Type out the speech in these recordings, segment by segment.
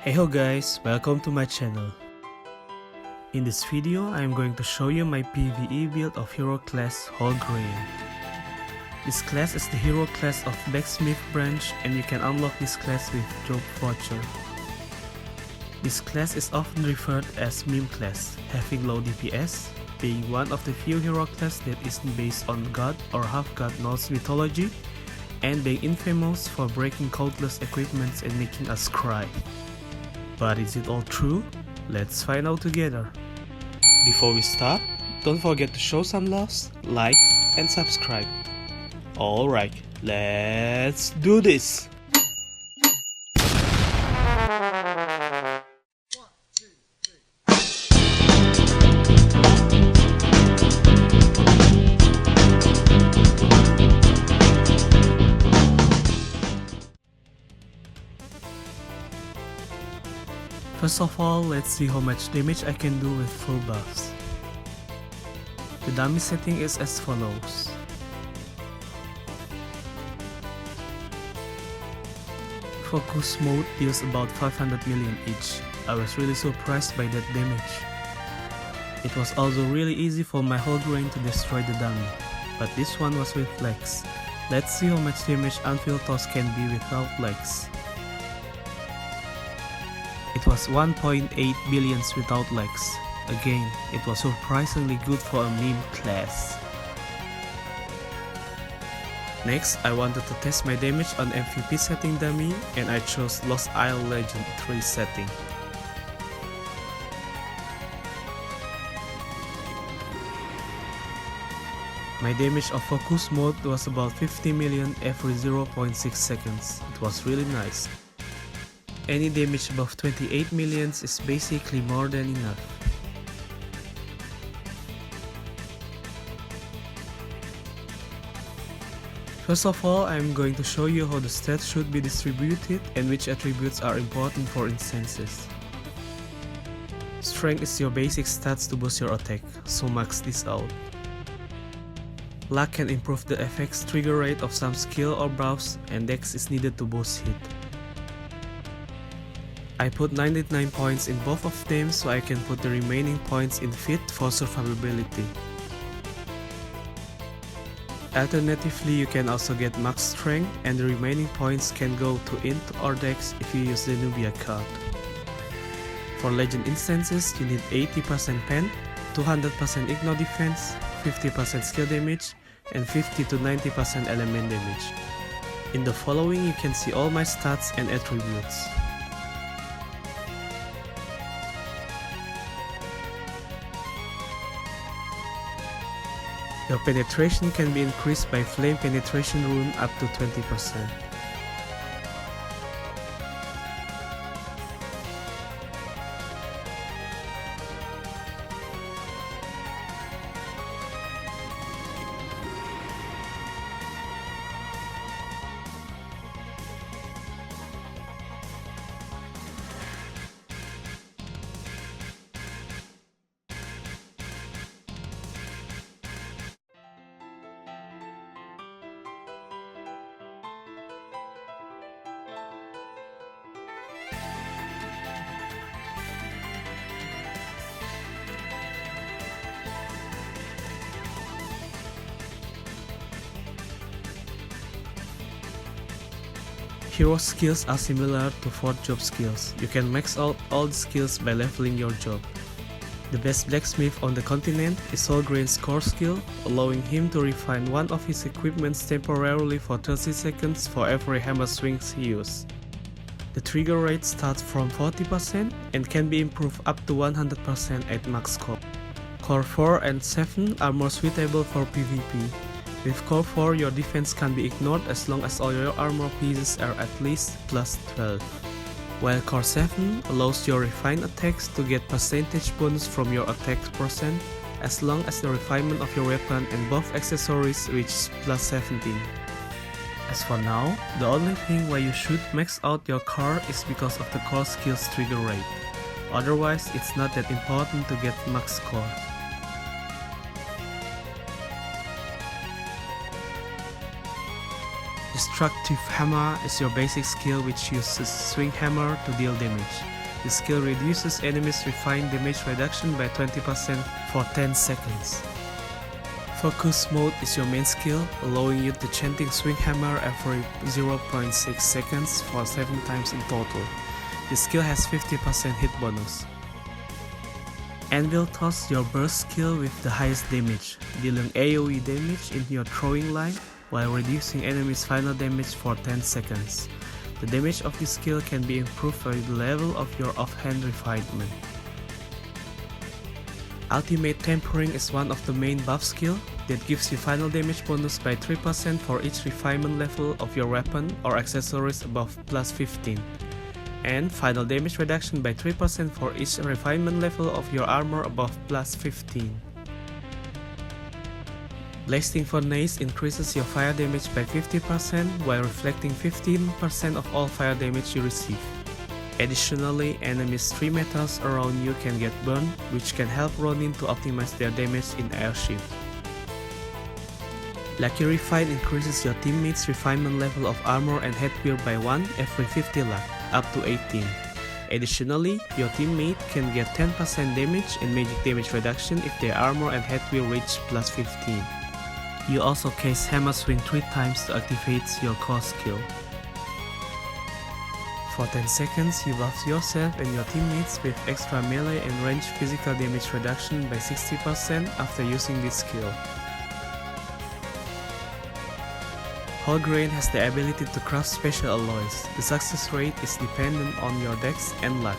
Heyho guys, welcome to my channel. In this video, I am going to show you my PVE build of hero class Hollgrehenn. This class is the hero class of Blacksmith branch and you can unlock this class with job Voucher. This class is often referred as meme class, having low DPS, being one of the few hero class that isn't based on god or half-god Norse mythology, and being infamous for breaking countless equipments and making us cry. But is it all true? Let's find out together. Before we start, don't forget to show some love, like, and subscribe. Alright, let's do this! First of all, let's see how much damage I can do with full buffs. The dummy setting is as follows. Focus mode deals about 500 million each. I was really surprised by that damage. It was also really easy for my Hollgrehenn to destroy the dummy, but this one was with legs. Let's see how much damage Anvil Toss can be without legs. It was 1.8 billion without legs. Again, it was surprisingly good for a meme class. Next, I wanted to test my damage on MVP setting dummy and I chose Lost Isle Legend 3 setting. My damage of focus mode was about 50 million every 0.6 seconds. It was really nice. Any damage above 28 millions is basically more than enough. First of all, I am going to show you how the stats should be distributed and which attributes are important for instances. Strength is your basic stats to boost your attack, so max this out. Luck can improve the effect's trigger rate of some skill or buffs, and Dex is needed to boost hit. I put 99 points in both of them so I can put the remaining points in Fit for survivability. Alternatively, you can also get max strength and the remaining points can go to Int or Dex if you use the Nubia card. For legend instances, you need 80% pen, 200% ignore defense, 50% skill damage, and 50 to 90% element damage. In the following you can see all my stats and attributes. Your penetration can be increased by flame penetration rune up to 20%. Hero skills are similar to 4th job skills. You can max out all the skills by leveling your job. The best blacksmith on the continent is Hollgrehen's core skill, allowing him to refine one of his equipments temporarily for 30 seconds for every hammer swings he uses. The trigger rate starts from 40% and can be improved up to 100% at max core. Core 4 and 7 are more suitable for PvP. With Core 4, your defense can be ignored as long as all your armor pieces are at least plus 12. While Core 7 allows your refined attacks to get percentage bonus from your attack percent as long as the refinement of your weapon and buff accessories reaches plus 17. As for now, the only thing why you should max out your core is because of the core skill's trigger rate. Otherwise, it's not that important to get max core. Destructive Hammer is your basic skill which uses Swing Hammer to deal damage. The skill reduces enemies' refined damage reduction by 20% for 10 seconds. Focus mode is your main skill, allowing you to chanting swing hammer every 0.6 seconds for 7 times in total. The skill has 50% hit bonus. Anvil toss your burst skill with the highest damage, dealing AoE damage in your throwing line while reducing enemies' final damage for 10 seconds. The damage of this skill can be improved by the level of your offhand refinement. Ultimate Tempering is one of the main buff skill that gives you final damage bonus by 3% for each refinement level of your weapon or accessories above plus 15, and final damage reduction by 3% for each refinement level of your armor above plus 15. Blasting Furnace increases your fire damage by 50% while reflecting 15% of all fire damage you receive. Additionally, enemies' 3 metals around you can get burned, which can help Ronin to optimize their damage in airship. Lucky Refine increases your teammates' refinement level of armor and headwear by 1 every 50 luck, up to 18. Additionally, your teammate can get 10% damage and magic damage reduction if their armor and headwear reach plus 15. You also cast Hammer Swing 3 times to activate your core skill. For 10 seconds, you buff yourself and your teammates with extra melee and range physical damage reduction by 60% after using this skill. Hollgrehenn has the ability to craft special alloys. The success rate is dependent on your dex and luck.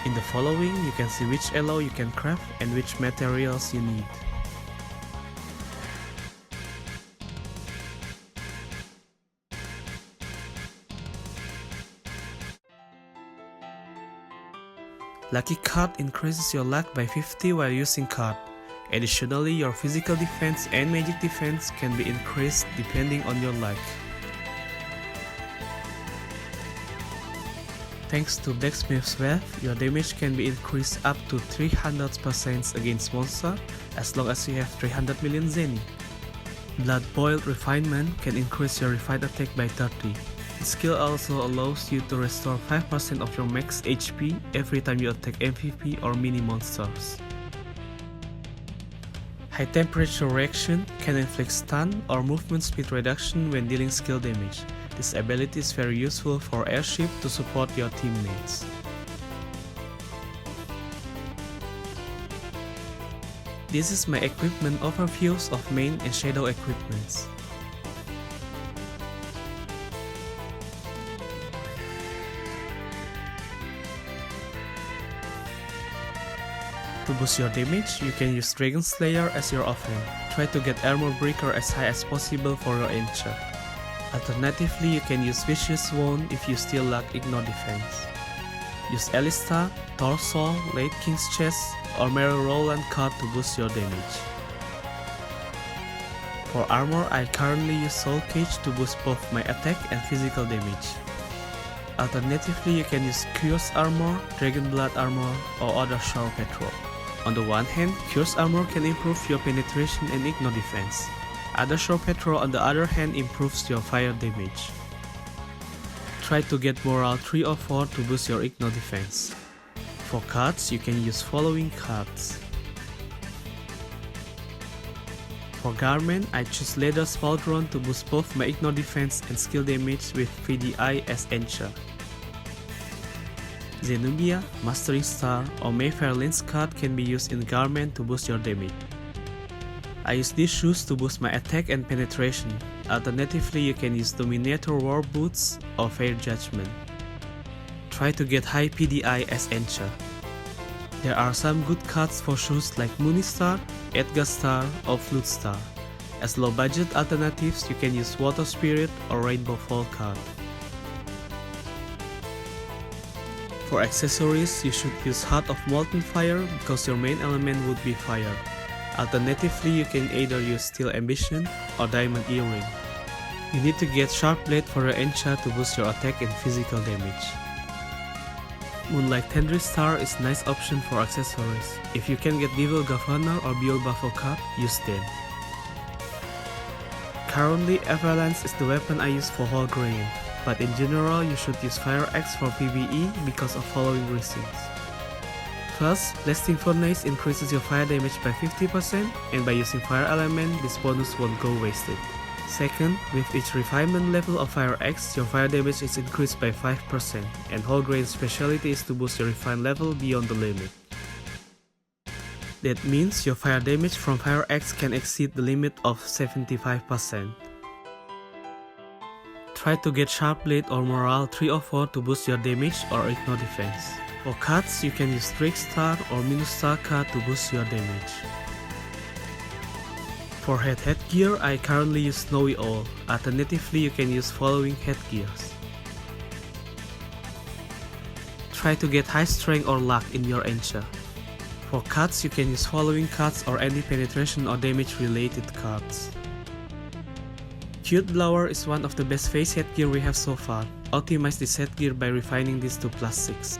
In the following, you can see which alloy you can craft and which materials you need. Lucky Card increases your luck by 50 while using card. Additionally, your physical defense and magic defense can be increased depending on your luck. Thanks to Blacksmith's Wealth, your damage can be increased up to 300% against monsters as long as you have 300 million Zenny. Blood Boiled Refinement can increase your refined attack by 30. The skill also allows you to restore 5% of your max HP every time you attack MVP or mini monsters. High Temperature Reaction can inflict stun or movement speed reduction when dealing skill damage. This ability is very useful for airship to support your teammates. This is my equipment overviews of main and shadow equipments. To boost your damage, you can use Dragon Slayer as your offhand. Try to get Armor Breaker as high as possible for your enchant. Alternatively, you can use Vicious Wound if you still lack Ignore Defense. Use Alistar, Torso, Late King's Chest, or Mary Rowland card to boost your damage. For armor, I currently use Soul Cage to boost both my attack and physical damage. Alternatively, you can use Curious Armor, Dragon Blood Armor, or other Shadow Patrol. On the one hand, Curious Armor can improve your penetration and ignore defense. Other Shadow Patrol on the other hand improves your fire damage. Try to get Morale 3 or 4 to boost your ignore defense. For cards, you can use following cards. For Garment, I choose Leather Pauldron to boost both my ignore defense and skill damage with VDI as Enchant. Zenobia, Mastering Star, or Mayfair Lens card can be used in Garment to boost your damage. I use these shoes to boost my attack and penetration. Alternatively, you can use Dominator War Boots or Fair Judgment. Try to get high PDI as Enchant. There are some good cards for shoes like Moonistar, Edgar Star, or Flute Star. As low budget alternatives, you can use Water Spirit or Rainbow Fall card. For accessories, you should use Heart of Molten Fire because your main element would be fire. Alternatively, you can either use Steel Ambition or Diamond Earring. You need to get Sharp Blade for your enchant to boost your attack and physical damage. Moonlight Tendril Star is a nice option for accessories. If you can get Devil Governor or Beelbuffo card, use them. Currently, Avalanche is the weapon I use for Hollgrehenn. but in general you should use Fire Axe for PVE because of following reasons. First, Blasting Furnace increases your fire damage by 50%, and by using Fire Element this bonus won't go wasted. Second, with each refinement level of Fire Axe, your fire damage is increased by 5%, and Hollgrehen's specialty is to boost your refine level beyond the limit. That means your fire damage from Fire Axe can exceed the limit of 75%. Try to get Sharp Blade or Morale 3 or 4 to boost your damage or ignore defense. For cards, you can use Drake Star or Minus Star card to boost your damage. For headgear, I currently use Snowy Owl. Alternatively, you can use following headgears. Try to get High Strength or Luck in your Encha. For cards, you can use following cards or any penetration or damage related cards. Cute Blower is one of the best face headgear we have so far. Optimize this headgear by refining this to +6.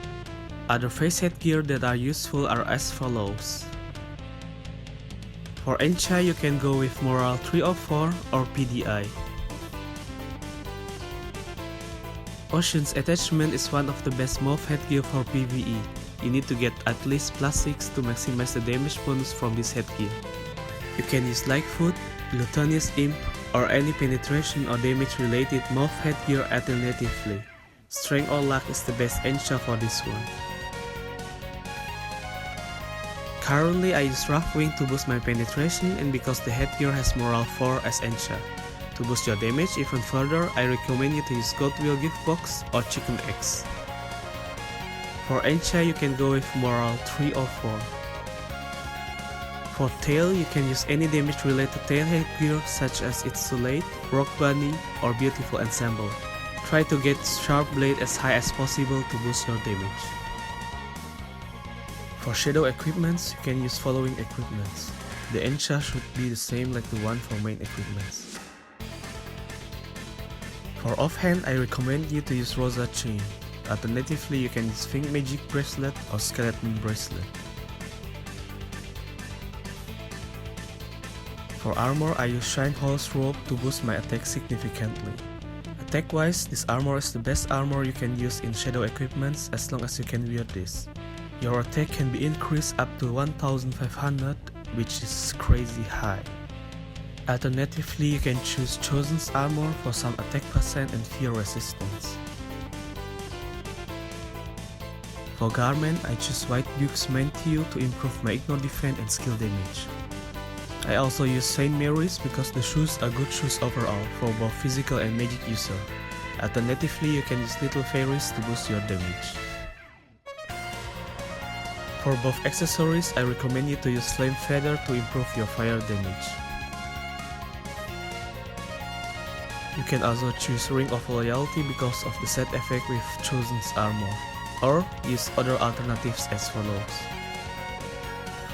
Other face headgear that are useful are as follows. For Encha, you can go with Morale 3 or 4 or PDI. Ocean's Attachment is one of the best MOV headgear for PvE. You need to get at least +6 to maximize the damage bonus from this headgear. You can use Lightfoot, Glutinous Imp, or any penetration or damage related MOV headgear alternatively. Strength or Luck is the best Encha for this one. Currently I use Rough Wing to boost my penetration and because the headgear has Morale 4 as Encha. To boost your damage even further, I recommend you to use Goodwill Gift Box or Chicken Eggs. For Encha you can go with Morale 3 or 4. For Tail, you can use any damage related tail headgear such as It's Too Late, Rock Bunny, or Beautiful Ensemble. Try to get Sharp Blade as high as possible to boost your damage. For Shadow equipments, you can use following equipments. The Encha should be the same like the one for main equipments. For offhand, I recommend you to use Rosa Chain. Alternatively, you can use Think Magic Bracelet or Skeleton Bracelet. For armor, I use Shine Hall's Robe to boost my attack significantly. Attack wise, this armor is the best armor you can use in Shadow equipments as long as you can wear this. Your attack can be increased up to 1500, which is crazy high. Alternatively, you can choose Chosen's armor for some attack percent and fear resistance. For garment, I choose White Duke's Mantille to improve my ignore defense and skill damage. I also use Saint Mary's because the shoes are good shoes overall for both physical and magic user. Alternatively, you can use Little Fairies to boost your damage. For both accessories, I recommend you to use Flame Feather to improve your fire damage. You can also choose Ring of Loyalty because of the set effect with Chosen's armor, or use other alternatives as follows.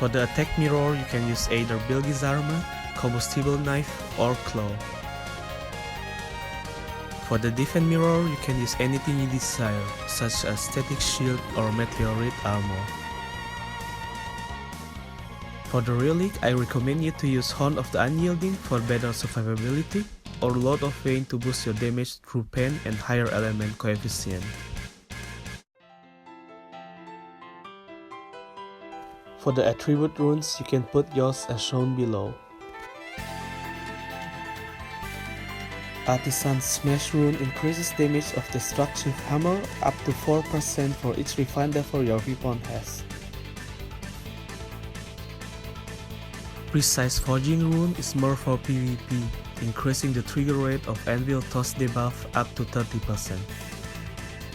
For the attack mirror, you can use either Bilge's armor, Combustible Knife, or Claw. For the defense mirror, you can use anything you desire, such as Static Shield or Meteorite armor. For the relic, I recommend you to use Horn of the Unyielding for better survivability, or Lord of Pain to boost your damage through pain and higher element coefficient. For the attribute runes, you can put yours as shown below. Artisan's Smash rune increases damage of Destructive Hammer up to 4% for each refine level your weapon has. Precise Forging rune is more for PvP, increasing the trigger rate of Anvil Toss debuff up to 30%.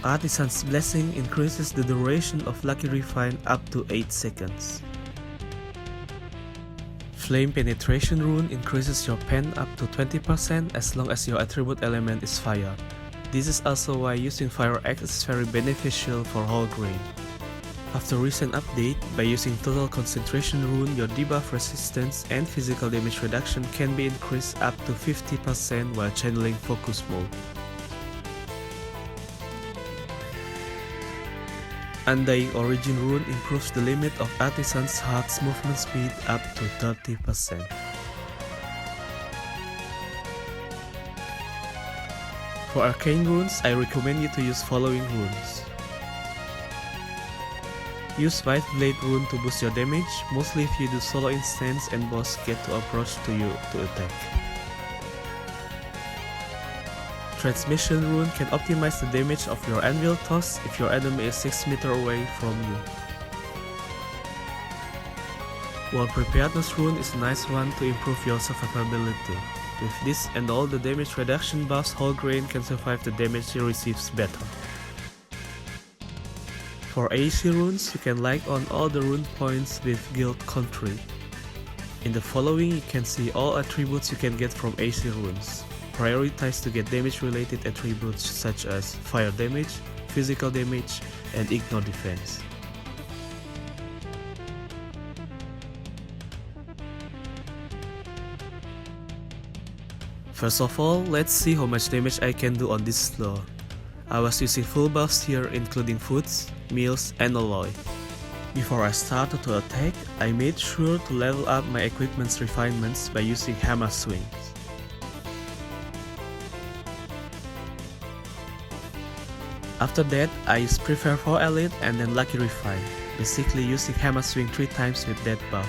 Artisan's Blessing increases the duration of Lucky Refine up to 8 seconds. Flame Penetration rune increases your pen up to 20% as long as your attribute element is fire. This is also why using Fire Axe is very beneficial for Hollgrehenn. After recent update, by using Total Concentration rune, your debuff resistance and physical damage reduction can be increased up to 50% while channeling Focus mode. Undying Origin rune improves the limit of Artisan's Heart's movement speed up to 30%. For arcane runes, I recommend you to use following runes. Use White Blade rune to boost your damage, mostly if you do solo instance and boss get to approach to you to attack. Transmission rune can optimize the damage of your anvil toss if your enemy is 6 meters away from you. While Preparedness rune is a nice one to improve your survivability. With this and all the damage reduction buffs, Hollgrehenn can survive the damage he receives better. For AC runes, you can like on all the rune points with guild country. In the following you can see all attributes you can get from AC runes. Prioritize to get damage related attributes such as fire damage, physical damage, and ignore defense. First of all, let's see how much damage I can do on this floor. I was using full buffs here including foods, meals, and alloy. Before I started to attack, I made sure to level up my equipment's refinements by using hammer swings. After that, I used Prepare for Elite and then Lucky Refine, basically using hammer swing 3 times with that buff.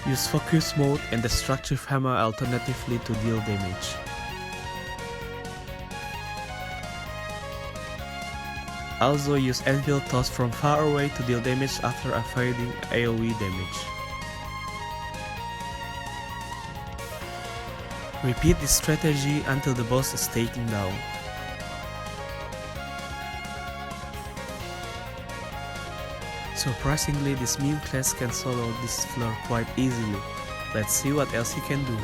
Use Focus Mode and Destructive Hammer alternatively to deal damage. Also use Anvil Toss from far away to deal damage after avoiding AoE damage. Repeat this strategy until the boss is taken down. Surprisingly, this meme class can solo this floor quite easily. Let's see what else he can do.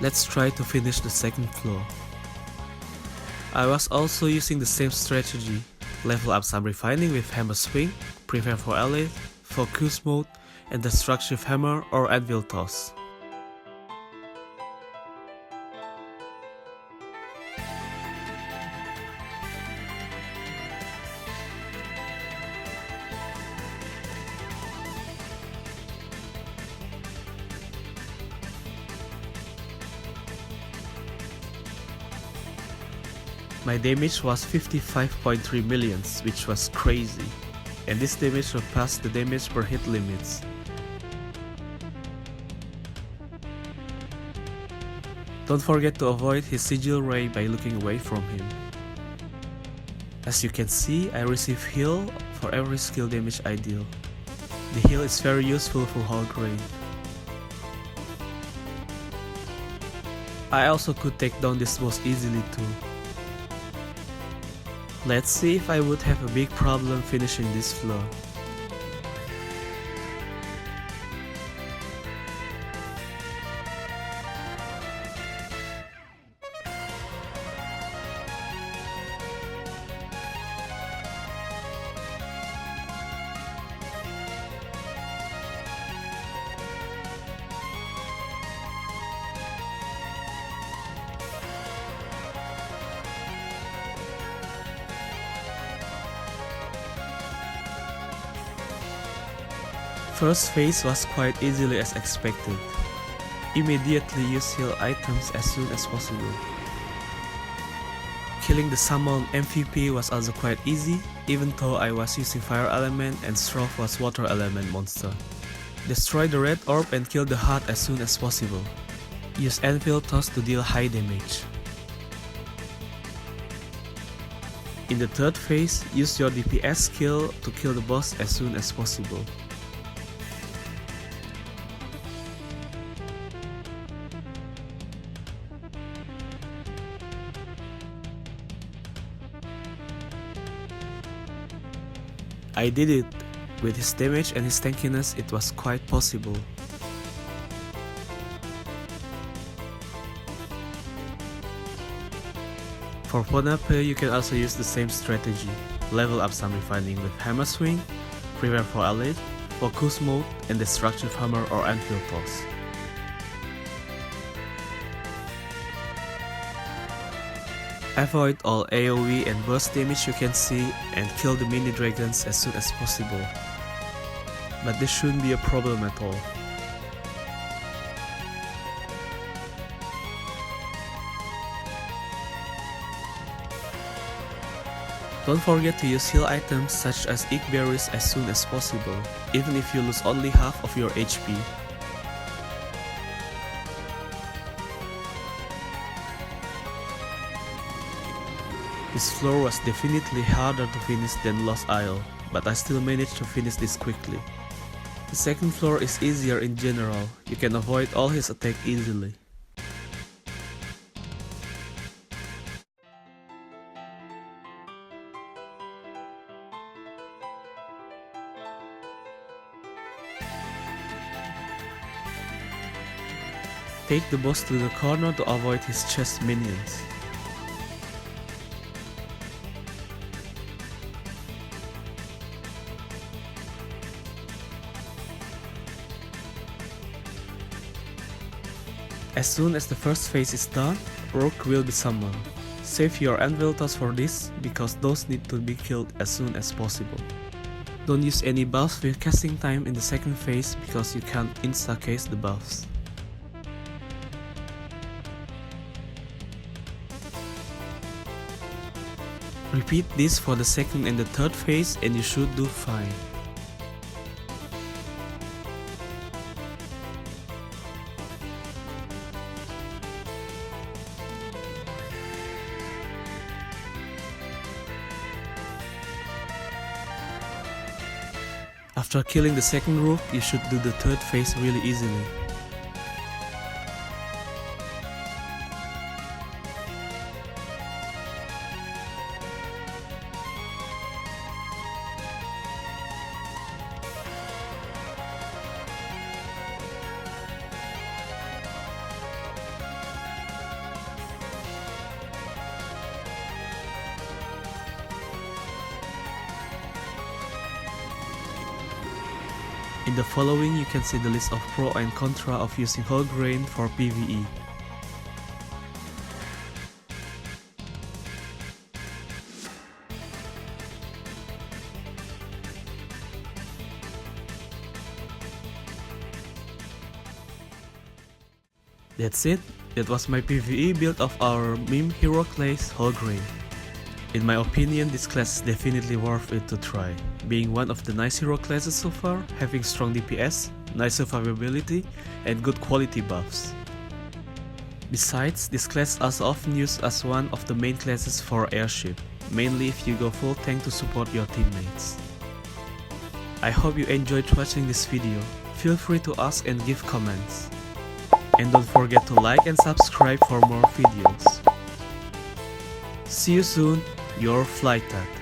Let's try to finish the second floor. I was also using the same strategy. Level up some refining with Hammer Swing, Prepare for Elite, Focus Mode, and Destructive Hammer or Anvil Toss. My damage was 55.3 millions, which was crazy, and this damage surpassed the damage per hit limits. Don't forget to avoid his sigil ray by looking away from him. As you can see, I receive heal for every skill damage I deal. The heal is very useful for Hollgrehenn. I also could take down this boss easily too. Let's see if I would have a big problem finishing this floor. First phase was quite easily as expected. Immediately use heal items as soon as possible. Killing the summon MVP was also quite easy, even though I was using fire element and Stroff was water element monster. Destroy the red orb and kill the heart as soon as possible. Use Anvil Toss to deal high damage. In the third phase, use your DPS skill to kill the boss as soon as possible. I did it. With his damage and his tankiness, it was quite possible. For Ponape, you can also use the same strategy. Level up some refining with Hammer Swing, Prepare for Elite, Focus Mode, and Destructive Hammer or Anvil Toss. Avoid all AoE and burst damage you can see and kill the mini dragons as soon as possible. But this shouldn't be a problem at all. Don't forget to use heal items such as berries as soon as possible, even if you lose only half of your HP. This floor was definitely harder to finish than Lost Isle, but I still managed to finish this quickly. The second floor is easier in general, you can avoid all his attack easily. Take the boss to the corner to avoid his chest minions. As soon as the first phase is done, Rogue will be summoned. Save your anvil toss for this, because those need to be killed as soon as possible. Don't use any buffs with casting time in the second phase because you can't insta-case the buffs. Repeat this for the second and the third phase and you should do fine. After killing the second rook, you should do the third phase really easily. In the following you can see the list of pro and contra of using Hollgrehenn for PVE. That's it, that was my PVE build of our meme hero class Hollgrehenn. In my opinion, this class is definitely worth it to try, being one of the nice hero classes so far, having strong DPS, nice survivability, and good quality buffs. Besides, this class is also often used as one of the main classes for airship, mainly if you go full tank to support your teammates. I hope you enjoyed watching this video, feel free to ask and give comments. And don't forget to like and subscribe for more videos. See you soon, your FLyTuT.